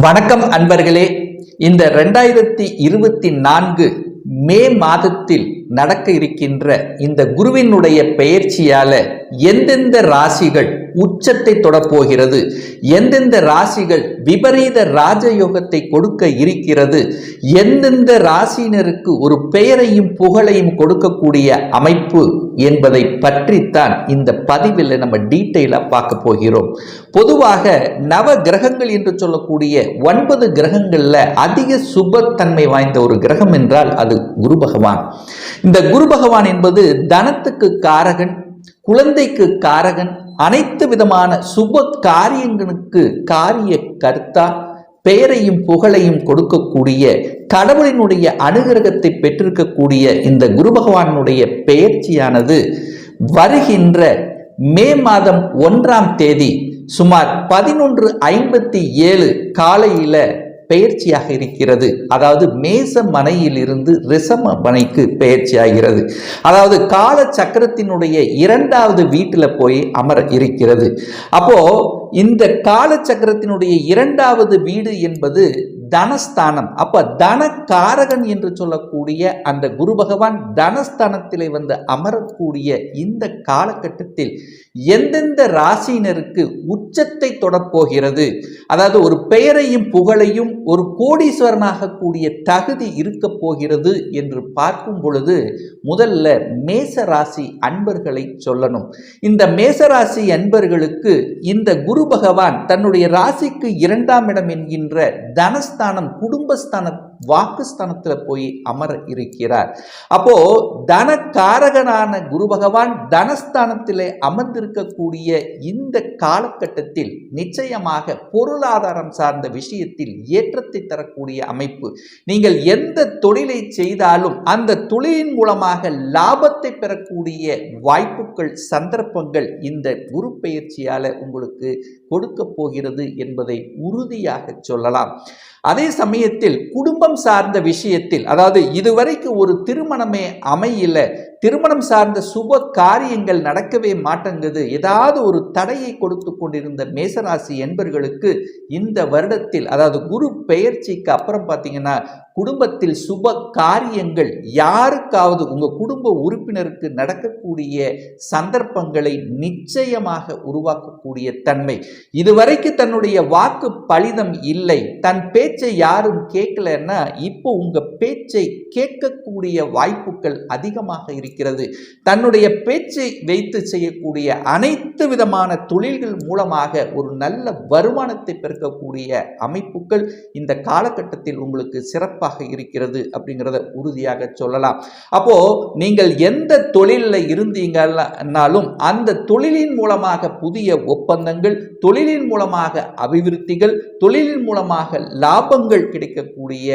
வணக்கம் அன்பர்களே. இந்த 2024 மே மாதத்தில் நடக்க இருக்கின்ற இந்த குருவினுடைய பெயர்ச்சியால எந்தெந்த ராசிகள் உச்சத்தை தொடப்போகிறது, எந்தெந்த ராசிகள் விபரீத ராஜயோகத்தை கொடுக்க இருக்கிறது, எந்தெந்த ராசியினருக்கு ஒரு பெயரையும் புகழையும் கொடுக்கக்கூடிய அமைப்பு என்பதை பற்றித்தான் இந்த பதிவில் நம்ம டீட்டெயிலா பார்க்க போகிறோம். பொதுவாக நவ கிரகங்கள் என்று சொல்லக்கூடிய 9 கிரகங்கள்ல அதிக சுபத்தன்மை வாய்ந்த ஒரு கிரகம் என்றால் அது குரு பகவான். இந்த குரு பகவான் என்பது தனத்துக்கு காரகன், குழந்தைக்கு காரகன், அனைத்து விதமான சுப காரியங்களுக்கு காரிய கர்த்தா, பெயரையும் புகழையும் கொடுக்கக்கூடிய, கடவுளினுடைய அனுகிரகத்தை பெற்றிருக்கக்கூடிய இந்த குரு பகவானுடைய பெயர்ச்சியானது வருகின்ற மே மாதம் 1ஆம் தேதி சுமார் 11:57 காலையில பெயர்ச்சியாக இருக்கிறது. அதாவது மேச மனையில் இருந்து ரிஷப மனைக்கு பெயர்ச்சியாகிறது. அதாவது கால சக்கரத்தினுடைய 2வது வீட்டில் போய் அமர இருக்கிறது. அப்போ இந்த கால சக்கரத்தினுடைய 2வது வீடு என்பது தனஸ்தானம். அப்ப தனக்காரகன் என்று சொல்லக்கூடிய அந்த குரு பகவான் தனஸ்தானத்திலே வந்து அமரக்கூடிய இந்த காலகட்டத்தில் எந்தெந்த ராசியினருக்கு உச்சத்தை தொடப்போகிறது, அதாவது ஒரு பெயரையும் புகழையும் ஒரு கோடீஸ்வரனாக கூடிய தகுதி இருக்க போகிறது என்று பார்க்கும் பொழுது முதல்ல மேச ராசி அன்பர்களை சொல்லணும். இந்த மேசராசி அன்பர்களுக்கு இந்த குரு பகவான் தன்னுடைய ராசிக்கு 2ஆம் இடம் என்கின்ற தனஸ்தானம், குடும்பஸ்தான, வாக்குஸ்தானத்தில் போய் அமர இருக்கிறார். அப்போ தனக்காரகனான குரு பகவான் தனஸ்தானத்திலே அமர்ந்திருக்கக்கூடிய இந்த காலகட்டத்தில் நிச்சயமாக பொருளாதாரம் சார்ந்த விஷயத்தில் ஏற்றத்தை தரக்கூடிய அமைப்பு. நீங்கள் எந்த தொழிலை செய்தாலும் அந்த தொழிலின் மூலமாக லாபத்தை பெறக்கூடிய வாய்ப்புகள், சந்தர்ப்பங்கள் இந்த குரு பெயர்ச்சியால உங்களுக்கு கொடுக்க போகிறது என்பதை உறுதியாக சொல்லலாம். அதே சமயத்தில் குடும்பம் சார்ந்த விஷயத்தில், அதாவது இதுவரைக்கும் ஒரு திருமணமே அமையல, திருமணம் சார்ந்த சுப காரியங்கள் நடக்கவே மாட்டேங்குது, ஏதாவது ஒரு தடையை கொடுத்து கொண்டிருந்த மேசராசி என்பர்களுக்கு இந்த வருடத்தில், அதாவது குரு பெயர்ச்சிக்கு அப்புறம் பார்த்தீங்கன்னா குடும்பத்தில் சுப காரியங்கள் யாருக்காவது உங்க குடும்ப உறுப்பினருக்கு நடக்கக்கூடிய சந்தர்ப்பங்களை நிச்சயமாக உருவாக்கக்கூடிய தன்மை. இதுவரைக்கும் தன்னுடைய வாக்கு பலிதம் இல்லை, தன் பேச்சை யாரும் கேட்கலன்னா இப்போ உங்க பேச்சை கேட்கக்கூடிய வாய்ப்புகள் அதிகமாக இருக்கிறது. தன்னுடைய பேச்சை வைத்து செய்யக்கூடிய அனைத்து விதமான தொழில்கள் மூலமாக ஒரு நல்ல வருமானத்தை பெருக்கக்கூடிய அமைப்புகள் இந்த காலகட்டத்தில் உங்களுக்கு சிறப்பாக இருக்கிறது அப்படிங்கிறத உறுதியாக சொல்லலாம். அப்போ நீங்கள் எந்த தொழிலில் இருந்தீங்கன்னாலும் அந்த தொழிலின் மூலமாக புதிய ஒப்பந்தங்கள், தொழிலின் மூலமாக அபிவிருத்திகள், தொழிலின் மூலமாக லாபங்கள் கிடைக்கக்கூடிய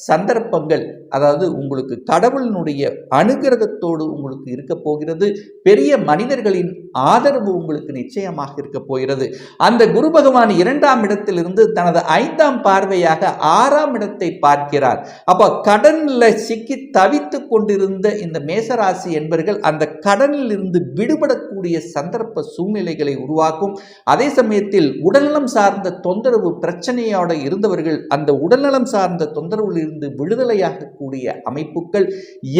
சந்தர்ப்பங்கள், அதாவது உங்களுக்கு கடவுளினுடைய அனுகிரகத்தோடு உங்களுக்கு இருக்க போகிறது. பெரிய மனிதர்களின் ஆதரவு உங்களுக்கு நிச்சயமாக இருக்க போகிறது. அந்த குரு பகவான் 2ஆம் இடத்திலிருந்து தனது 5ஆம் பார்வையாக 6ஆம் இடத்தை பார்க்கிறார். அப்ப கடன்ல சிக்கி தவித்து கொண்டிருந்த இந்த மேசராசி என்பர்கள் அந்த கடனில் இருந்து விடுபடக்கூடிய சந்தர்ப்ப சூழ்நிலைகளை உருவாக்கும். அதே சமயத்தில் உடல்நலம் சார்ந்த தொந்தரவு பிரச்சனையோட இருந்தவர்கள் அந்த உடல்நலம் சார்ந்த தொந்தரவில் இருந்து விடுதலையாக கூடிய அமைப்புகள்,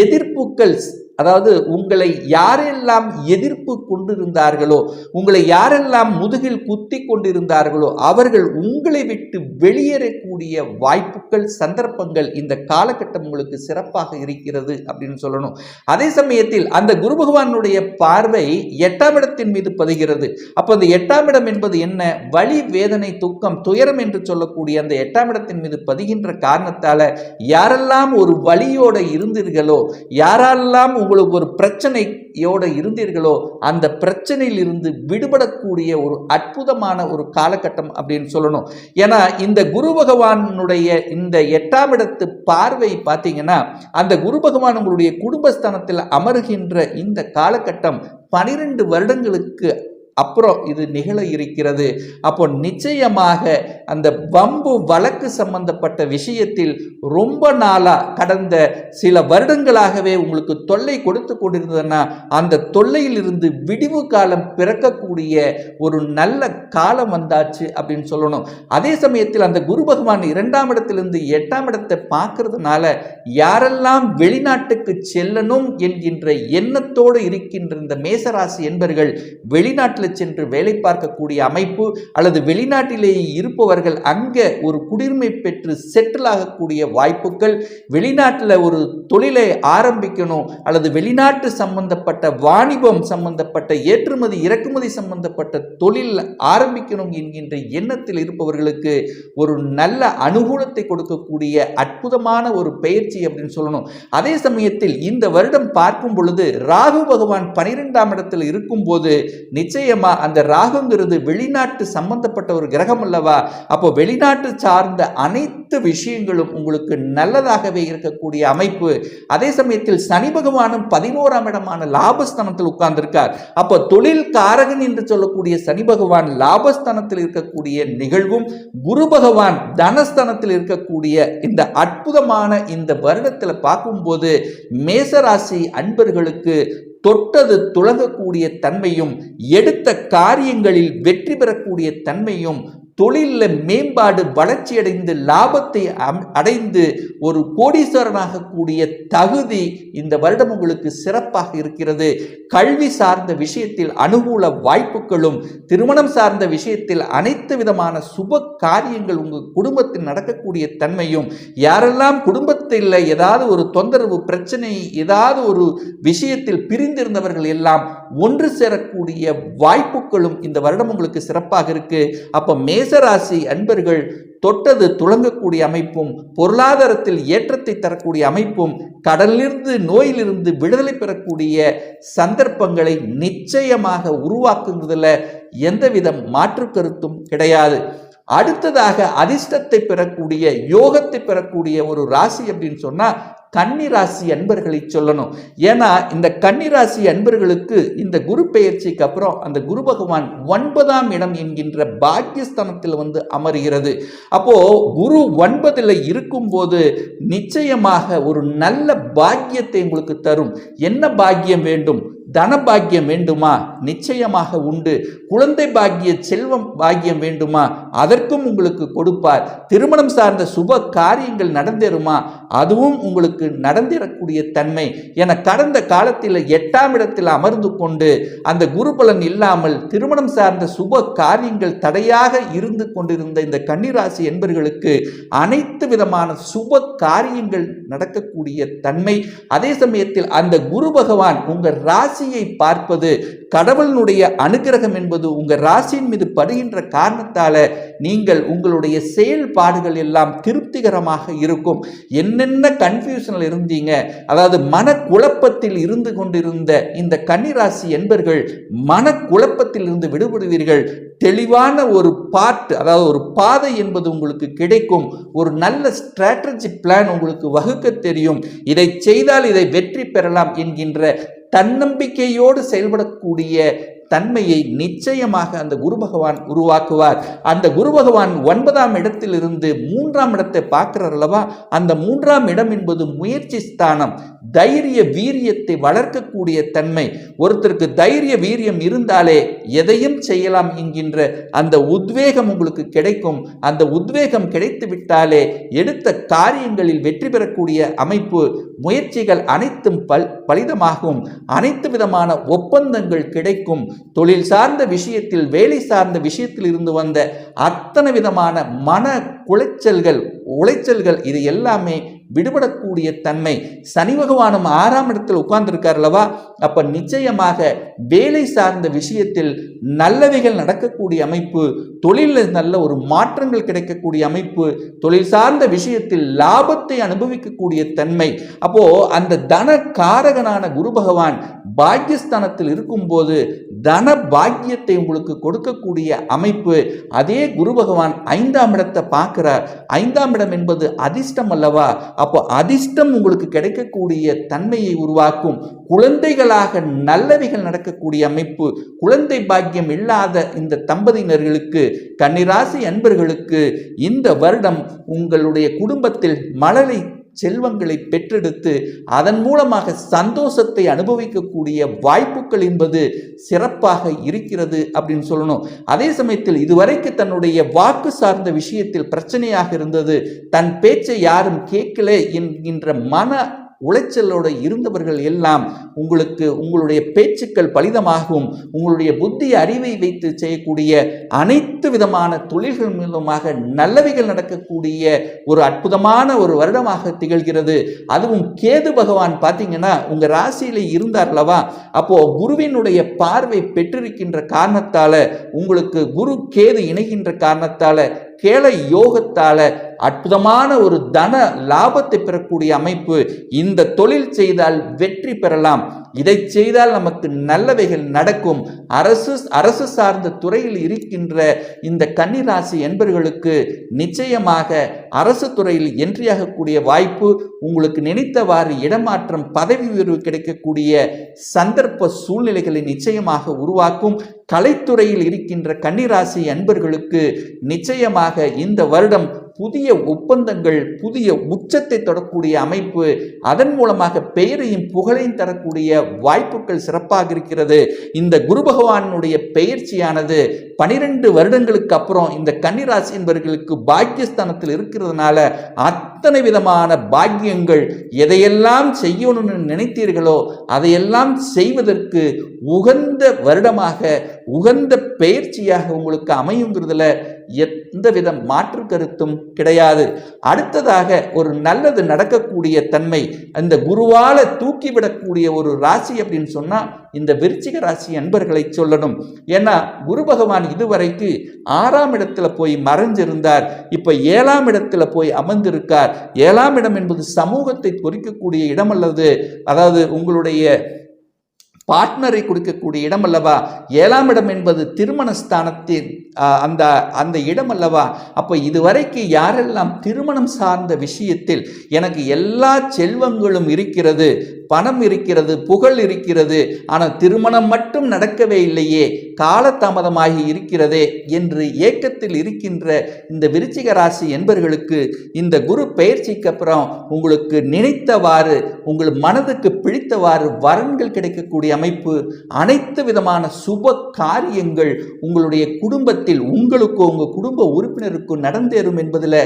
எதிர்ப்புகள், அதாவது உங்களை யாரெல்லாம் எதிர்ப்பு கொண்டிருந்தார்களோ, உங்களை யாரெல்லாம் முதுகில் குத்தி கொண்டிருந்தார்களோ அவர்கள் உங்களை விட்டு வெளியேறக்கூடிய வாய்ப்புகள், சந்தர்ப்பங்கள் இந்த காலகட்டம் உங்களுக்கு சிறப்பாக இருக்கிறது அப்படின்னு சொல்லணும். அதே சமயத்தில் அந்த குரு பகவானுடைய பார்வை 8ஆம் இடத்தின் மீது பதிகிறது. அப்போ அந்த 8ஆம் இடம் என்பது என்ன? வலி, வேதனை, துக்கம், துயரம் என்று சொல்லக்கூடிய அந்த 8ஆம் இடத்தின் மீது பதிகின்ற காரணத்தால யாரெல்லாம் ஒரு வலியோட இருந்தீர்களோ, யாரெல்லாம் உங்களுக்கு ஒரு பிரச்சனையோட இருந்தீர்களோ அந்த பிரச்சனையில் இருந்து விடுபடக்கூடிய ஒரு அற்புதமான ஒரு காலகட்டம் அப்படின்னு சொல்லணும். ஏன்னா இந்த குரு பகவானுடைய இந்த 8ஆம் இடத்து பார்வை பார்த்தீங்கன்னா அந்த குரு பகவான் உங்களுடைய குடும்பஸ்தானத்தில் அமருகின்ற இந்த காலகட்டம் 12 வருடங்களுக்கு அப்புறம் இது நிகழ இருக்கிறது. அப்போ நிச்சயமாக அந்த வம்பு வழக்கு சம்பந்தப்பட்ட விஷயத்தில் ரொம்ப நாளா கடந்த சில வருடங்களாகவே உங்களுக்கு தொல்லை கொடுத்து கொண்டிருந்ததுன்னா அந்த தொல்லையில் இருந்து விடிவு காலம் பிறக்கக்கூடிய ஒரு நல்ல காலம் வந்தாச்சு அப்படின்னு சொல்லணும். அதே சமயத்தில் அந்த குரு பகவான் 2ஆம் இடத்திலிருந்து 8ஆம் இடத்தை பார்க்கறதுனால யாரெல்லாம் வெளிநாட்டுக்கு செல்லணும் என்கின்ற எண்ணத்தோடு இருக்கின்ற இந்த மேசராசி என்பர்கள் வெளிநாட்டில் சென்று வேலை பார்க்கக்கூடிய அமைப்பு அல்லது வெளிநாட்டிலேயே இருப்பவர்கள் அங்கே ஒரு குடியுரிமை பெற்று செட்டில் ஆகக்கூடிய வாய்ப்புகள், வெளிநாட்டில் ஒரு தொழிலை ஆரம்பிக்கணும் அல்லது வெளிநாட்டு சம்பந்தப்பட்ட வாணிபம் சம்பந்தப்பட்ட ஏற்றுமதி இறக்குமதி சம்பந்தப்பட்ட தொழில் ஆரம்பிக்கணும் என்கின்ற எண்ணத்தில் இருப்பவர்களுக்கு ஒரு நல்ல அனுகூலத்தை கொடுக்கக்கூடிய அற்புதமான ஒரு பயிற்சி அப்படின்னு சொல்லணும். அதே சமயத்தில் இந்த வருடம் பார்க்கும் பொழுது ராகு பகவான் 12ஆம் இடத்தில் இருக்கும் போது நிச்சயமா அந்த ராகுங்கிறது வெளிநாட்டு சம்பந்தப்பட்ட ஒரு கிரகம் அல்லவா. அப்போ வெளிநாட்டு சார்ந்த அனைத்து விஷயங்களும் உங்களுக்கு நல்லதாகவே இருக்கக்கூடிய அமைப்பு. அதே சமயத்தில் சனி பகவானும் 11ஆம் இடமான லாபஸ்தானத்தில் உட்கார்ந்திருக்கார். அப்போ தொழில் காரகன் என்று சொல்லக்கூடிய சனி பகவான் லாபஸ்தானத்தில் இருக்கக்கூடிய நிகழ்வும், குரு பகவான் தனஸ்தானத்தில் இருக்கக்கூடிய இந்த அற்புதமான இந்த வருடத்தில் பார்க்கும்போது மேசராசி அன்பர்களுக்கு தொட்டது துலங்கக்கூடிய தன்மையும், எடுத்த காரியங்களில் வெற்றி பெறக்கூடிய தன்மையும், தொழிலில் மேம்பாடு வளர்ச்சி அடைந்து லாபத்தை அடைந்து ஒரு கோடீஸ்வரனாக கூடிய தகுதி இந்த வருடம் உங்களுக்கு சிறப்பாக இருக்கிறது. கல்வி சார்ந்த விஷயத்தில் அனுகூல வாய்ப்புகளும், திருமணம் சார்ந்த விஷயத்தில் அனைத்து விதமான சுப காரியங்கள் உங்கள் குடும்பத்தில் நடக்கக்கூடிய தன்மையும், யாரெல்லாம் குடும்பத்தில் ஏதாவது ஒரு தொந்தரவு பிரச்சனை ஏதாவது ஒரு விஷயத்தில் பிரிந்திருந்தவர்கள் எல்லாம் ஒன்று சேரக்கூடிய வாய்ப்புகளும் இந்த வருடம் உங்களுக்கு சிறப்பாக இருக்கு. அப்ப மேசராசி அன்பர்கள் தொட்டது துளங்கக்கூடிய அமைப்பும், பொருளாதாரத்தில் ஏற்றத்தை தரக்கூடிய அமைப்பும், கடலிலிருந்து நோயிலிருந்து விடுதலை பெறக்கூடிய சந்தர்ப்பங்களை நிச்சயமாக உருவாக்குவதில் எந்தவித மாற்று கருத்தும் கிடையாது. அடுத்ததாக அதிர்ஷ்டத்தை பெறக்கூடிய யோகத்தை பெறக்கூடிய ஒரு ராசி அப்படின்னு சொன்னா கன்னிராசி அன்பர்களை சொல்லணும். ஏன்னா இந்த கன்னிராசி அன்பர்களுக்கு இந்த குரு பெயர்ச்சிக்கு அப்புறம் அந்த குரு பகவான் 9ஆம் இடம் என்கின்ற பாக்கியஸ்தானத்தில் வந்து அமர்கிறது. அப்போ குரு 9ல் இருக்கும் போது நிச்சயமாக ஒரு நல்ல பாக்கியத்தை உங்களுக்கு தரும். என்ன பாக்கியம் வேண்டும்? தன பாக்கியம் வேண்டுமா? நிச்சயமாக உண்டு. குழந்தை பாக்கிய செல்வம் பாக்கியம் வேண்டுமா? அதற்கும் உங்களுக்கு கொடுப்பார். திருமணம் சார்ந்த சுப காரியங்கள் நடந்தேறுமா? அதுவும் உங்களுக்கு நடந்திடக்கூடிய தன்மை என கடந்த காலத்தில் 8ஆம் இடத்தில் அமர்ந்து கொண்டு அந்த குரு பலன் இல்லாமல் திருமணம் சார்ந்த சுப காரியங்கள் தடையாக இருந்து கொண்டிருந்த இந்த கன்னிராசி என்பர்களுக்கு அனைத்து விதமான சுப காரியங்கள் நடக்கக்கூடிய தன்மை. அதே சமயத்தில் அந்த குரு பகவான் உங்கள் ராசியை பார்ப்பது கடவுளினுடைய அனுகிரகம் என்பது உங்க ராசியின் மீது படுகின்ற காரணத்தால நீங்கள் உங்களுடைய செயல்பாடுகள் எல்லாம் திருப்திகரமாக இருக்கும். என்னென்ன கன்ஃபியூஷனில் இருந்தீங்க, அதாவது மனக்குழப்பத்தில் இருந்து கொண்டிருந்த இந்த கன்னிராசி என்பர்கள் மனக்குழப்பத்தில் இருந்து விடுபடுவீர்கள். தெளிவான ஒரு அதாவது ஒரு பாதை என்பது உங்களுக்கு கிடைக்கும். ஒரு நல்ல ஸ்ட்ராட்டஜி பிளான் உங்களுக்கு வகுக்க தெரியும். இதை செய்தால் இதை வெற்றி பெறலாம் என்கின்ற தன்னம்பிக்கையோடு செயல்படக்கூடிய தன்மையை நிச்சயமாக அந்த குரு பகவான் உருவாக்குவார். அந்த குரு பகவான் 9ஆம் இடத்திலிருந்து 3ஆம் இடத்தை பார்க்கிறார் அல்லவா. அந்த 3ஆம் இடம் என்பது முயற்சி ஸ்தானம், தைரிய வீரியத்தை வளர்க்கக்கூடிய தன்மை. ஒருத்தருக்கு தைரிய வீரியம் இருந்தாலே எதையும் செய்யலாம் என்கின்ற அந்த உத்வேகம் உங்களுக்கு கிடைக்கும். அந்த உத்வேகம் கிடைத்து விட்டாலே எடுத்த காரியங்களில் வெற்றி பெறக்கூடிய அமைப்பு, முயற்சிகள் அனைத்தும் பலிதமாகும். அனைத்து விதமான ஒப்பந்தங்கள் கிடைக்கும். தொழில் சார்ந்த விஷயத்தில், வேலை சார்ந்த விஷயத்தில் இருந்து வந்த அத்தனை விதமான மன உளைச்சல்கள் இது எல்லாமே விடுபடக்கூடிய தன்மை. சனி பகவானும் 6ஆம் இடத்தில் உட்கார்ந்திருக்கார் அல்லவா. அப்ப நிச்சயமாக வேலை சார்ந்த விஷயத்தில் நல்லவைகள் நடக்கக்கூடிய அமைப்பு, தொழிலில் நல்ல ஒரு மாற்றங்கள் கிடைக்கக்கூடிய அமைப்பு, தொழில் சார்ந்த விஷயத்தில் லாபத்தை அனுபவிக்கக்கூடிய தன்மை. அப்போ அந்த தன காரகனான குரு பகவான் பாக்கியஸ்தானத்தில் இருக்கும் போது தன பாக்கியத்தை உங்களுக்கு கொடுக்கக்கூடிய அமைப்பு. அதே குரு பகவான் 5ஆம் இடத்தை பார்க்கிறார். 5ஆம் இடம் என்பது அதிர்ஷ்டம் அல்லவா. அப்போ அதிர்ஷ்டம் உங்களுக்கு கிடைக்கக்கூடிய தன்மையை உருவாக்கும். குழந்தைகளாக நல்லவைகள் நடக்கக்கூடிய அமைப்பு. குழந்தை பாக்கியம் இல்லாத இந்த தம்பதியினர்களுக்கு, கன்னிராசி அன்பர்களுக்கு இந்த வருடம் உங்களுடைய குடும்பத்தில் மழலை செல்வங்களை பெற்றெடுத்து அதன் மூலமாக சந்தோஷத்தை அனுபவிக்கக்கூடிய வாய்ப்புகள் என்பது சிறப்பாக இருக்கிறது அப்படின்னு சொல்லணும். அதே சமயத்தில் இதுவரைக்கு தன்னுடைய வாக்கு சார்ந்த விஷயத்தில் பிரச்சனையாக இருந்தது, தன் பேச்சை யாரும் கேட்கல என்கின்ற மன உளைச்சலோடு இருந்தவர்கள் எல்லாம் உங்களுக்கு உங்களுடைய பேச்சுக்கள் பலிதமாகவும் உங்களுடைய புத்தி அறிவை வைத்து செய்யக்கூடிய அனைத்து விதமான தொழில்கள் மூலமாக நல்லவைகள் நடக்கக்கூடிய ஒரு அற்புதமான ஒரு வருடமாக திகழ்கிறது. அதுவும் கேது பகவான் பார்த்தீங்கன்னா உங்க ராசியில இருந்தார்லவா, அப்போ குருவினுடைய பார்வை பெற்றிருக்கின்ற காரணத்தால, உங்களுக்கு குரு கேது இணைகின்ற காரணத்தால, கேள யோகத்தால அற்புதமான ஒரு தன லாபத்தை பெறக்கூடிய அமைப்பு. இந்த தொழில் செய்தால் வெற்றி பெறலாம், இதை செய்தால் நமக்கு நல்லவைகள் நடக்கும். அரசு சார்ந்த துறையில் இருக்கின்ற இந்த கன்னிராசி என்பர்களுக்கு நிச்சயமாக அரசு துறையில் என்ட்ரியாகக்கூடிய வாய்ப்பு, உங்களுக்கு நினைத்தவாறு இடமாற்றம், பதவி உயர்வு கிடைக்கக்கூடிய சந்தர்ப்ப சூழ்நிலைகளை நிச்சயமாக உருவாக்கும். கலைத்துறையில் இருக்கின்ற கன்னிராசி அன்பர்களுக்கு நிச்சயமாக இந்த வருடம் புதிய ஒப்பந்தங்கள், புதிய உச்சத்தை தொடக்கூடிய அமைப்பு, அதன் மூலமாக பெயரையும் புகழையும் தரக்கூடிய வாய்ப்புகள் சிறப்பாக இருக்கிறது. இந்த குரு பகவானுடைய பெயர்ச்சியானது 12 வருடங்களுக்கு அப்புறம் இந்த கன்னிராசி என்பவர்களுக்கு பாக்கியஸ்தானத்தில் இருக்கிறதுனால அத்தனை விதமான பாக்கியங்கள், எதையெல்லாம் செய்யணும்னு நினைத்தீர்களோ அதையெல்லாம் செய்வதற்கு உகந்த வருடமாக, உகந்த பெயர்ச்சியாக உங்களுக்கு அமையுங்கிறதுல எந்தவித மாற்று கருத்தும் கிடையாது. அடுத்ததாக ஒரு நல்லது நடக்கக்கூடிய தன்மை, அந்த குருவால தூக்கிவிடக்கூடிய ஒரு ராசி அப்படின்னு சொன்னா இந்த விருச்சிக ராசி அன்பர்களை சொல்லணும். ஏன்னா குரு பகவான் இதுவரைக்கு 6ஆம் இடத்துல போய் மறைஞ்சிருந்தார், இப்ப 7ஆம் இடத்துல போய் அமர்ந்திருக்கார். 7ஆம் இடம் என்பது சமூகத்தை குறிக்கக்கூடிய இடம் அல்லது, அதாவது உங்களுடைய பார்ட்னரை கொடுக்கக்கூடிய இடம் அல்லவா. 7ஆம் இடம் என்பது திருமண ஸ்தானத்தின் அந்த இடம் அல்லவா. அப்போ இதுவரைக்கு யாரெல்லாம் திருமணம் சார்ந்த விஷயத்தில் எனக்கு எல்லா செல்வங்களும் இருக்கிறது, பணம் இருக்கிறது, புகழ் இருக்கிறது, ஆனால் திருமணம் மட்டும் நடக்கவே இல்லையே, காலதாமதமாகி இருக்கிறதே என்று ஏக்கத்தில் இருக்கின்ற இந்த விருச்சிக ராசி என்பவர்களுக்கு இந்த குரு பெயர்ச்சிக்கு அப்புறம் உங்களுக்கு நினைத்தவாறு, உங்கள் மனதுக்கு பிடித்தவாறு வரன்கள் கிடைக்கக்கூடிய அமைப்பு, அனைத்து விதமான சுப காரியங்கள் உங்களுடைய குடும்பத்தில் உங்களுக்கோ உங்க குடும்ப உறுப்பினருக்கோ நடந்தேறும் என்பதில்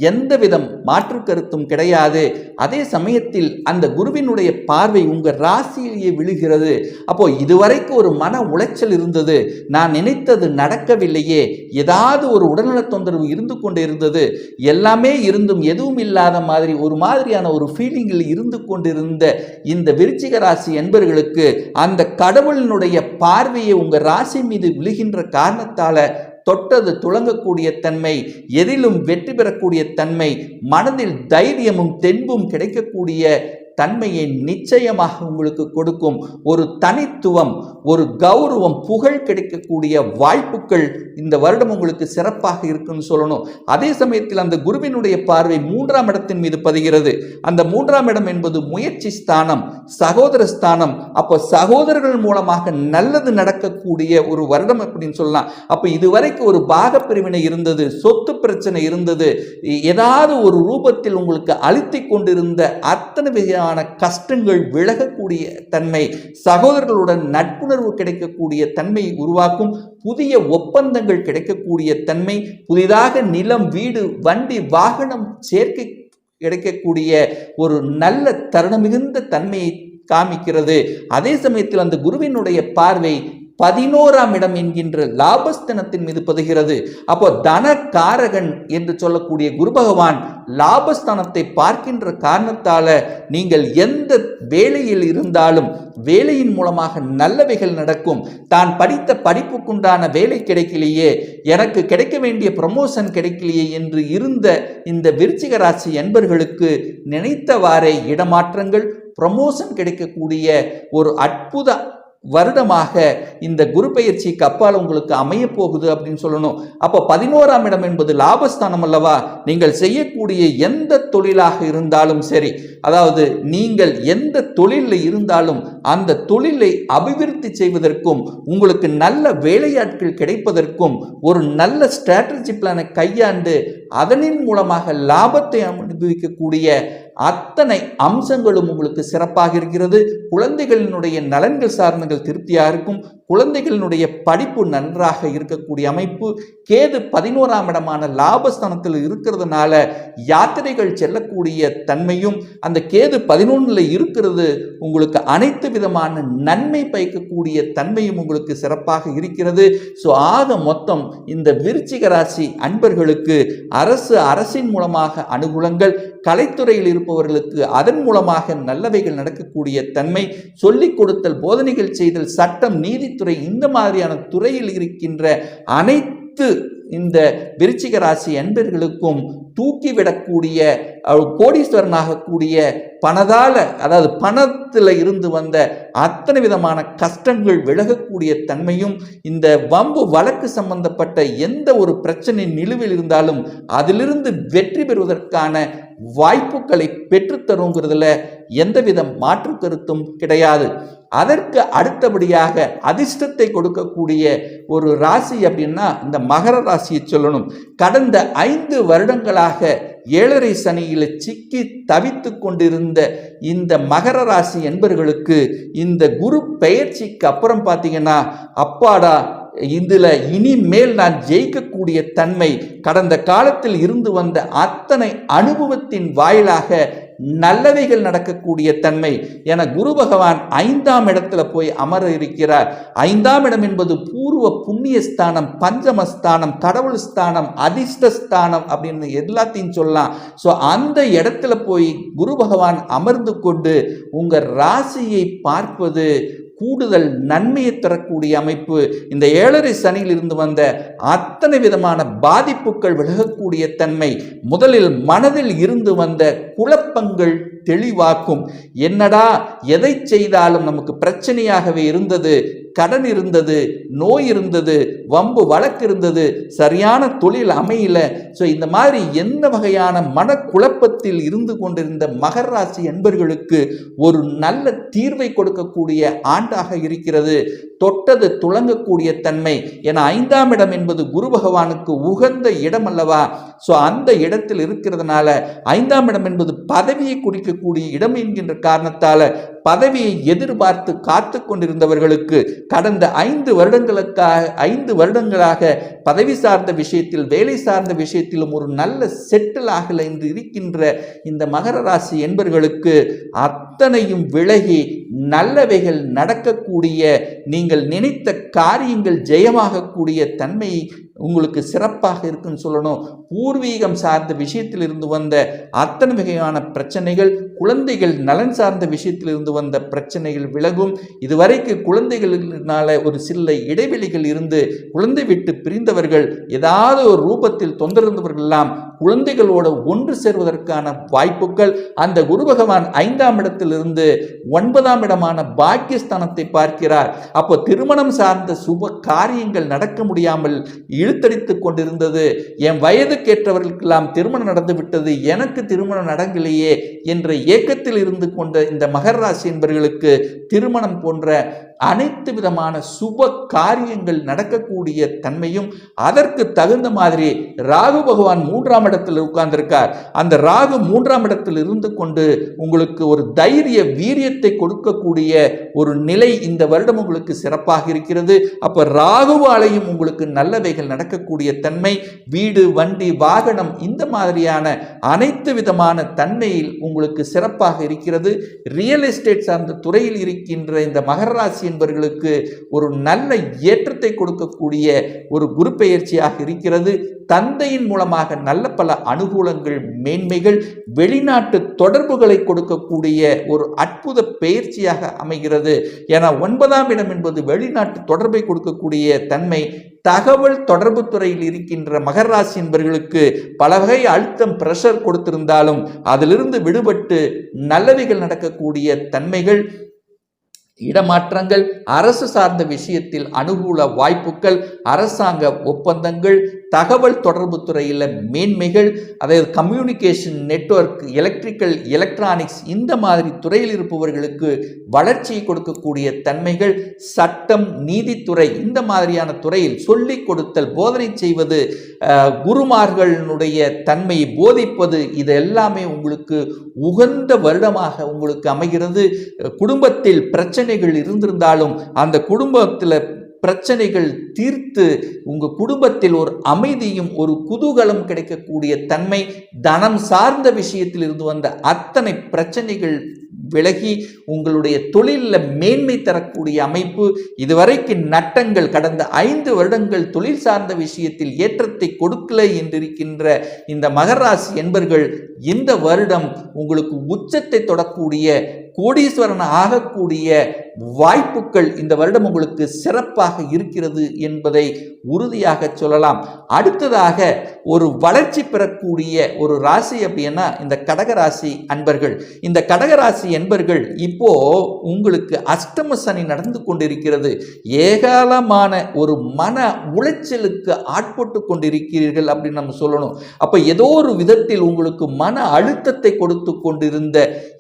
எந்தவித மாற்று கருத்தும் கிடையாது. அதே சமயத்தில் அந்த குருவினுடைய பார்வை உங்க ராசியிலேயே விழுகிறது. அப்போ இதுவரைக்கு ஒரு மன உளைச்சல் இருந்தது, நான் நினைத்தது நடக்கவில்லையே, ஏதாவது ஒரு உடல்நல தொந்தரவு இருந்து கொண்டு இருந்தது, எல்லாமே இருந்தும் எதுவும் இல்லாத மாதிரி ஒரு மாதிரியான ஒரு ஃபீலிங்கில் இருந்து கொண்டிருந்த இந்த விருச்சிக ராசி என்பவர்களுக்கு அந்த கடவுளினுடைய பார்வையை உங்க ராசி மீது விழுகின்ற காரணத்தால தொட்டது துளங்கக்கூடிய தன்மை, எதிலும் வெற்றி பெறக்கூடிய தன்மை, மனதில் தைரியமும் தென்பும் கிடைக்கக்கூடிய தன்மையை நிச்சயமாக உங்களுக்கு கொடுக்கும். ஒரு தனித்துவம், ஒரு கௌரவம், புகழ் கிடைக்கக்கூடிய வாய்ப்புகள் இந்த வருடம் உங்களுக்கு சிறப்பாக இருக்குன்னு சொல்லணும். அதே சமயத்தில் அந்த குருவினுடைய பார்வை 3ஆம் இடத்தின் மீது பதிகிறது. அந்த 3ஆம் இடம் என்பது முயற்சி ஸ்தானம், சகோதர ஸ்தானம். அப்போ சகோதரர்கள் மூலமாக நல்லது நடக்கக்கூடிய ஒரு வருடம் அப்படின்னு சொல்லலாம். அப்போ இதுவரைக்கும் ஒரு பாக பிரிவினை இருந்தது, சொத்து பிரச்சனை இருந்தது, ஏதாவது ஒரு ரூபத்தில் உங்களுக்கு அழுத்தி கொண்டிருந்த அத்தனை வகையான கஷ்டங்கள் விலகக்கூடிய தன்மை, சகோதரர்களுடன் நட்புணர்வு கிடைக்கக்கூடிய தன்மை உருவாக்கும். புதிய ஒப்பந்தங்கள் கிடைக்கக்கூடிய தன்மை, புதிதாக நிலம், வீடு, வண்டி, வாகனம் சேர்க்கை கிடைக்கக்கூடிய ஒரு நல்ல தருணம் மிகுந்த தன்மையை காமிக்கிறது. அதே சமயத்தில் அந்த குருவினுடைய பார்வை 11ஆம் இடம் என்கின்ற லாபஸ்தானத்தின் மீது பதிகிறது. அப்போ தனகாரகன் என்று சொல்லக்கூடிய குரு பகவான் லாபஸ்தானத்தை பார்க்கின்ற காரணத்தால நீங்கள் எந்த வேலையில் இருந்தாலும் வேலையின் மூலமாக நல்லவைகள் நடக்கும். தான் படித்த படிப்புக்குண்டான வேலை கிடைக்கலையே, எனக்கு கிடைக்க வேண்டிய ப்ரமோஷன் கிடைக்கலையே என்று இருந்த இந்த விருச்சிக ராசி என்பர்களுக்கு நினைத்தவாறே இடமாற்றங்கள், ப்ரமோஷன் கிடைக்கக்கூடிய ஒரு அற்புத வருடமாக இந்த குரு பெயர்ச்சிக்கு அப்பால் உங்களுக்கு அமைய போகுது அப்படின்னு சொல்லணும். அப்போ 11ஆம் இடம் என்பது லாபஸ்தானம் அல்லவா? நீங்கள் செய்யக்கூடிய எந்த தொழிலாக இருந்தாலும் சரி, அதாவது நீங்கள் எந்த தொழிலில் இருந்தாலும் அந்த தொழிலை அபிவிருத்தி செய்வதற்கும் உங்களுக்கு நல்ல வேலையாட்கள் கிடைப்பதற்கும் ஒரு நல்ல ஸ்ட்ராட்டஜி பிளானை கையாண்டு அதனின் மூலமாக லாபத்தை அனுபவிக்கக்கூடிய அத்தனை அம்சங்களும் உங்களுக்கு சிறப்பாக இருக்கிறது. குழந்தைகளினுடைய நலன்கள் சார்ந்தங்கள் திருப்தியாக இருக்கும். குழந்தைகளினுடைய படிப்பு நன்றாக இருக்கக்கூடிய அமைப்பு. கேது 11ஆம் இடமான லாபஸ்தானத்தில் இருக்கிறதுனால யாத்திரைகள் செல்லக்கூடிய தன்மையும், அந்த கேது 11ல் இருக்கிறது உங்களுக்கு அனைத்து விதமான நன்மை பயக்கக்கூடிய தன்மையும் உங்களுக்கு சிறப்பாக இருக்கிறது. ஸோ ஆக மொத்தம் இந்த விருச்சிக ராசி அன்பர்களுக்கு அரசின் மூலமாக அனுகூலங்கள், கலைத்துறையில் இருப்பவர்களுக்கு அதன் மூலமாக நல்லவைகள் நடக்கக்கூடிய தன்மை, சொல்லிக் கொடுத்தல், போதனைகள் செய்தல், சட்டம், நீதித்துறை, இந்த மாதிரியான துறையில் இருக்கின்ற அனைத்து இந்த விருச்சிக ராசி அன்பர்களுக்கும் தூக்கிவிடக்கூடிய கோடீஸ்வரனாகக்கூடிய பணத்தால, அதாவது பணத்தில் இருந்து வந்த அத்தனை விதமான கஷ்டங்கள் விலகக்கூடிய தன்மையும், இந்த வம்பு வழக்கு சம்பந்தப்பட்ட எந்த ஒரு பிரச்சனை நிலுவில் இருந்தாலும் அதிலிருந்து வெற்றி பெறுவதற்கான வாய்ப்புகளை பெற்றுத்தருங்கிறதுல எந்தவித மாற்று கருத்தும் கிடையாது. அதற்கு அடுத்தபடியாக அதிர்ஷ்டத்தை கொடுக்கக்கூடிய ஒரு ராசி அப்படின்னா இந்த மகர ராசியை சொல்லணும். கடந்த 5 வருடங்களாக 7.5 சனியில் சிக்கி தவித்து கொண்டிருந்த இந்த மகர ராசி என்பவர்களுக்கு இந்த குரு பெயர்ச்சிக்கு அப்புறம் பார்த்தீங்கன்னா, அப்பாடா இதுல இனிமேல் நான் ஜெயிக்கக்கூடிய தன்மை, கடந்த காலத்தில் இருந்து வந்த அத்தனை அனுபவத்தின் வாயிலாக நல்லவைகள் நடக்கக்கூடிய தன்மை என குரு பகவான் 5ஆம் இடத்துல போய் அமர இருக்கிறார். 5ஆம் இடம் என்பது பூர்வ புண்ணிய ஸ்தானம், பஞ்சமஸ்தானம், கடவுள் ஸ்தானம், அதிர்ஷ்டஸ்தானம் அப்படின்னு எல்லாத்தையும் சொல்லலாம். ஸோ அந்த இடத்துல போய் குரு பகவான் அமர்ந்து கொண்டு உங்க ராசியை பார்ப்பது கூடுதல் நன்மையை தரக்கூடிய அமைப்பு. இந்த 7.5 சனியில் இருந்து வந்த அத்தனை விதமான பாதிப்புகள் விலகக்கூடிய தன்மை, முதலில் மனதில் இருந்து வந்த குழப்பங்கள் தெளிவாக்கும். என்னடா எதை செய்தாலும் நமக்கு பிரச்சனையாகவே இருந்தது, கடன் இருந்தது, நோய் இருந்தது, வம்பு வழக்கு இருந்தது, சரியான தொழில் அமையல. ஸோ இந்த மாதிரி எந்த வகையான மனக்குழப்பத்தில் இருந்து கொண்டிருந்த மகர ராசி என்பர்களுக்கு ஒரு நல்ல தீர்வை கொடுக்கக்கூடிய ஆண்டாக இருக்கிறது. தொட்டது துளங்கக்கூடிய தன்மை. என 5ஆம் இடம் என்பது குரு பகவானுக்கு உகந்த இடம் அல்லவா? ஸோ அந்த இடத்தில் இருக்கிறதுனால 5ஆம் இடம் என்பது பதவியை குறிக்கக்கூடிய இடம் என்கின்ற காரணத்தால பதவியை எதிர்பார்த்து காத்து கொண்டிருந்தவர்களுக்கு கடந்த 5 வருடங்களாக பதவி சார்ந்த விஷயத்தில், வேலை சார்ந்த விஷயத்திலும் ஒரு நல்ல செட்டில் ஆகல என்று இருக்கின்ற இந்த மகர ராசி என்பவர்களுக்கு அத்தனையும் விலகி நல்லவைகள் நடக்கக்கூடிய, நீங்கள் நினைத்த காரியங்கள் ஜெயமாகக்கூடிய தன்மை உங்களுக்கு சிறப்பாக இருக்குன்னு சொல்லணும். பூர்வீகம் சார்ந்த விஷயத்தில் இருந்து வந்த அத்தனை வகையான பிரச்சனைகள், குழந்தைகள் நலன் சார்ந்த விஷயத்தில் இருந்து வந்த பிரச்சனைகள் விலகும். இதுவரைக்கு குழந்தைகளினால ஒரு சில இடைவெளிகள் இருந்து குழந்தை விட்டு பிரிந்தவர்கள், ஏதாவது ஒரு ரூபத்தில் தொந்தரந்தவர்கள் எல்லாம் குழந்தைகளோடு ஒன்று சேர்வதற்கான வாய்ப்புகள். அந்த குரு பகவான் 5ஆம் இடத்திலிருந்து 9ஆம் இடமான பாக்கியஸ்தானத்தை பார்க்கிறார். அப்போ திருமணம் சார்ந்த சுப காரியங்கள் நடக்க முடியாமல் இழுத்தடித்துக் கொண்டிருந்தது. என் வயதுக்கேற்றவர்களுக்கெல்லாம் திருமணம் நடந்து விட்டது, எனக்கு திருமணம் நடங்கலையே என்ற ஏக்கத்தில் இருந்து கொண்ட இந்த மகர ராசி என்பவர்களுக்கு திருமணம் போன்ற அனைத்து விதமான சுப காரியங்கள் நடக்கக்கூடிய தன்மையும், அதற்கு தகுந்த மாதிரி ராகு பகவான் 3ஆம் இடத்தில் உட்கார்ந்திருக்கார். அந்த ராகு 3ஆம் இடத்தில் இருந்து கொண்டு உங்களுக்கு ஒரு தைரிய வீரியத்தை கொடுக்கக்கூடிய ஒரு நிலை இந்த வருடம் உங்களுக்கு சிறப்பாக இருக்கிறது. அப்ப ராகுவாலையும் உங்களுக்கு நல்லவைகள் நடக்கக்கூடிய தன்மை, வீடு, வண்டி, வாகனம், இந்த மாதிரியான அனைத்து விதமான தன்மையில் உங்களுக்கு சிறப்பாக இருக்கிறது. ரியல் எஸ்டேட் சார்ந்த துறையில் இருக்கின்ற இந்த மகர ராசி என்பவர்களுக்கு ஒரு நல்ல ஏற்றத்தை கொடுக்கக்கூடிய ஒரு குரு பெயர்ச்சியாக இருக்கிறது. தந்தையின் மூலமாக நல்ல பல அனுகூலங்கள், மேன்மைகள், வெளிநாட்டு தொடர்புகளை கொடுக்கக்கூடிய ஒரு அற்புத பெயர்ச்சியாக அமைகிறது. என 9ஆம் இடம் என்பது வெளிநாட்டு தொடர்பை கொடுக்கக்கூடிய தன்மை. தகவல் தொடர்பு துறையில் இருக்கின்ற மகர ராசி என்பவர்களுக்கு பல வகை அழுத்தம், பிரஷர் கொடுத்திருந்தாலும் அதிலிருந்து விடுபட்டு நல்லவைகள் நடக்கக்கூடிய தன்மைகள். இடமாற்றங்கள், அரசு சார்ந்த விஷயத்தில் அனுகூல வாய்ப்புகள், அரசாங்க ஒப்பந்தங்கள், தகவல் தொடர்பு துறையில் மேன்மைகள், அதாவது கம்யூனிகேஷன் நெட்வொர்க், எலக்ட்ரிக்கல், எலக்ட்ரானிக்ஸ் இந்த மாதிரி துறையில் இருப்பவர்களுக்கு வளர்ச்சியை கொடுக்கக்கூடிய தன்மைகள், சட்டம், நீதித்துறை இந்த மாதிரியான துறையில் சொல்லிக் கொடுத்தல், போதனை செய்வது, குருமார்களுடைய தன்மையை போதிப்பது, இது எல்லாமே உங்களுக்கு உகந்த வருடமாக உங்களுக்கு அமைகிறது. குடும்பத்தில் பிரச்சனைகள் இருந்திருந்தாலும் அந்த குடும்பத்தில் பிரச்சனைகள் தீர்த்து உங்க குடும்பத்தில் ஒரு அமைதியும் ஒரு குதூகலம் கிடைக்கக்கூடிய தன்மை, தனம் சார்ந்த விஷயத்தில் இருந்து வந்த அத்தனை பிரச்சனைகள் விலகி உங்களுடைய தொழிலில் மேன்மை தரக்கூடிய அமைப்பு, இதுவரைக்கு நட்டங்கள் கடந்த 5 வருடங்கள் தொழில் சார்ந்த விஷயத்தில் ஏற்றத்தை கொடுக்கல என்றிருக்கின்ற இந்த மகராசி என்பர்கள் இந்த வருடம் உங்களுக்கு உச்சத்தை தொடக்கூடிய கோடீஸ்வரன் ஆகக்கூடிய வாய்ப்புகள் இந்த வருடம் உங்களுக்கு சிறப்பாக இருக்கிறது என்பதை உறுதியாக சொல்லலாம். அடுத்ததாக ஒரு வளர்ச்சி பெறக்கூடிய ஒரு ராசி அப்படின்னா இந்த கடகராசி அன்பர்கள். இந்த கடகராசி என்பர்கள் இப்போ உங்களுக்கு அஷ்டம சனி நடந்து கொண்டிருக்கிறது. ஏகாலமான ஒரு மன உளைச்சலுக்கு ஆட்பட்டு கொண்டிருக்கிறீர்கள் அப்படின்னு நம்ம சொல்லணும். அப்ப ஏதோ ஒரு விதத்தில் உங்களுக்கு மன அழுத்தத்தை கொடுத்து கொண்டிருந்த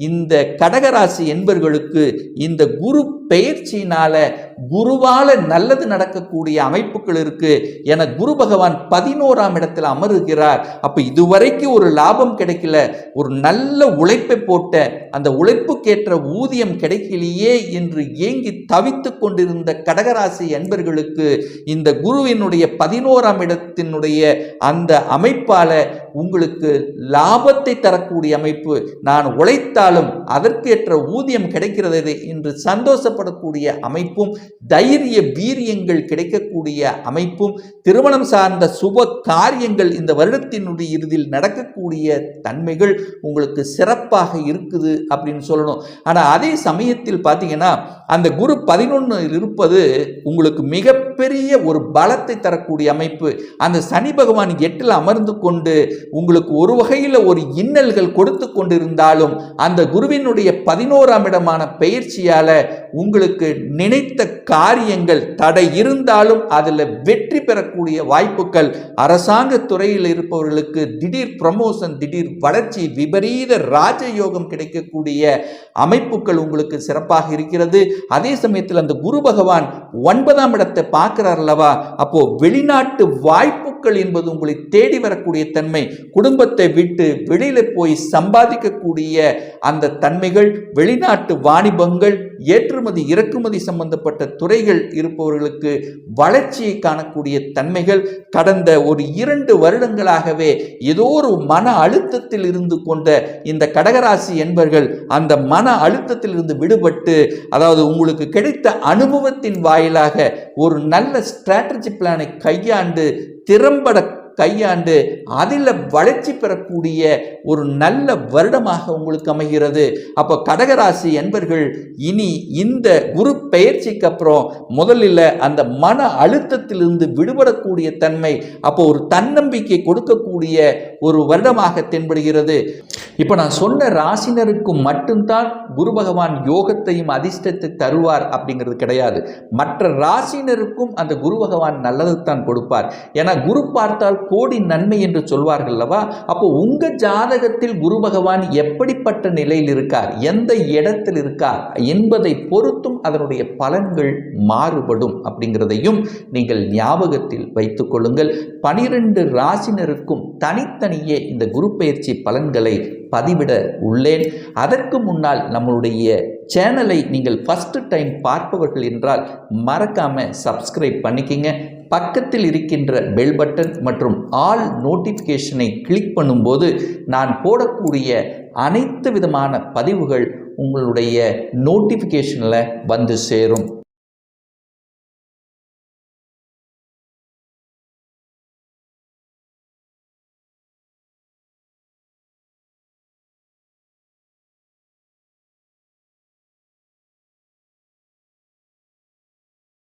இந்த கடகராசி என்பர்களுக்கு இந்த குரு பெயர்ச்சியினால குருவால நல்லது நடக்கக்கூடிய அமைப்புகள் இருக்கு. என குரு பகவான் 11ஆம் இடத்தில் அமருகிறார். அப்ப இதுவரைக்கும் ஒரு லாபம் கிடைக்கல, ஒரு நல்ல உழைப்பை போட்ட அந்த உழைப்புக்கேற்ற ஊதியம் கிடைக்கலையே என்று ஏங்கி தவித்து கொண்டிருந்த கடகராசி என்பர்களுக்கு இந்த குருவினுடைய 11ஆம் இடத்தினுடைய அந்த அமைப்பால உங்களுக்கு லாபத்தை தரக்கூடிய அமைப்பு, நான் உழைத்தாலும் அதற்கேற்ற ஊதியம் கிடைக்கிறது என்று சந்தோஷப்படக்கூடிய அமைப்பும், தைரிய வீரியங்கள் கிடைக்கக்கூடிய அமைப்பும், திருமணம் சார்ந்த சுப காரியங்கள் இந்த வருடத்தினுடைய இறுதியில் நடக்கக்கூடிய தன்மைகள் உங்களுக்கு சிறப்பாக இருக்குது அப்படின்னு சொல்லணும். ஆனால் அதே சமயத்தில் பார்த்தீங்கன்னா அந்த குரு 11 இருப்பது உங்களுக்கு மிகப்பெரிய ஒரு பலத்தை தரக்கூடிய அமைப்பு. அந்த சனி பகவான் 8ல் அமர்ந்து கொண்டு உங்களுக்கு ஒரு வகையில் ஒரு இன்னல்கள் கொடுத்து கொண்டிருந்தாலும் அந்த குருவினுடைய 11ஆம் இடமான பெயர்ச்சியால உங்களுக்கு நினைத்த காரியங்கள் தடை இருந்தாலும் அதில் வெற்றி பெறக்கூடிய வாய்ப்புகள், அரசாங்க துறையில் இருப்பவர்களுக்கு திடீர் ப்ரமோஷன், திடீர் வளர்ச்சி, விபரீத ராஜயோகம் கிடைக்கக்கூடிய அமைப்புகள் உங்களுக்கு சிறப்பாக இருக்கிறது. அதே சமயத்தில் அந்த குரு பகவான் 9ஆம் இடத்தை பார்க்கிறார் அல்லவா, அப்போ வெளிநாட்டு வாய்ப்புகள் என்பது உங்களை தேடி வரக்கூடிய தன்மை, குடும்பத்தை விட்டு வெளியில போய் சம்பாதிக்கக்கூடிய அந்த தன்மைகள், வெளிநாட்டு வாணிபங்கள், ஏற்றுமதி இறக்குமதி சம்பந்தப்பட்ட துறைகள் இருப்பவர்களுக்கு வளர்ச்சியை காணக்கூடிய தன்மைகள், கடந்த ஒரு 2 வருடங்களாகவே ஏதோ ஒரு மன அழுத்தத்தில் இருந்து கொண்ட இந்த கடகராசி என்பர்கள் அந்த மன அழுத்தத்தில் இருந்து விடுபட்டு, அதாவது உங்களுக்கு கிடைத்த அனுபவத்தின் வாயிலாக ஒரு நல்ல ஸ்ட்ராட்டஜி பிளானை கையாண்டு திறம்பட கையாண்டு அதில் வளர்ச்சி பெறக்கூடிய ஒரு நல்ல வருடமாக உங்களுக்கு அமைகிறது. அப்போ கடகராசி என்பர்கள் இனி இந்த குரு பெயர்ச்சிக்கு அப்புறம் முதலில் அந்த மன அழுத்தத்திலிருந்து விடுபடக்கூடிய தன்மை, அப்போ ஒரு தன்னம்பிக்கை கொடுக்கக்கூடிய ஒரு வருடமாக தென்படுகிறது. இப்போ நான் சொன்ன ராசினருக்கு மட்டும்தான் குரு பகவான் யோகத்தையும் அதிர்ஷ்டத்தை தருவார் அப்படிங்கிறது கிடையாது. மற்ற ராசினருக்கும் அந்த குரு பகவான் நல்லதுதான் கொடுப்பார். ஏன்னா குரு பார்த்தால் கோடி நன்மை என்று சொல்வார்கள் அல்லவா. அப்போ உங்க ஜாதகத்தில் குரு பகவான் எப்படிப்பட்ட நிலையில் இருக்கார், எந்த இடத்தில் இருக்கார் என்பதை பொறுத்தும் அதனுடைய பலன்கள் மாறுபடும் அப்படிங்கிறதையும் நீங்கள் ஞாபகத்தில் வைத்துக் கொள்ளுங்கள். 12 ராசினருக்கும் தனித்தனியே இந்த குரு பெயர்ச்சி பலன்களை பதிவிட உள்ளேன். அதற்கு முன்னால் நம்மளுடைய சேனலை நீங்கள் ஃபர்ஸ்ட் டைம் பார்ப்பவர்கள் என்றால் மறக்காம சப்ஸ்கிரைப் பண்ணிக்கிங்க. பக்கத்தில் இருக்கின்ற பெல் பட்டன் மற்றும் ஆல் நோட்டிஃபிகேஷனை கிளிக் பண்ணும்போது நான் போடக்கூடிய அனைத்து விதமான பதிவுகள் உங்களுடைய நோட்டிஃபிகேஷனில் வந்து சேரும்.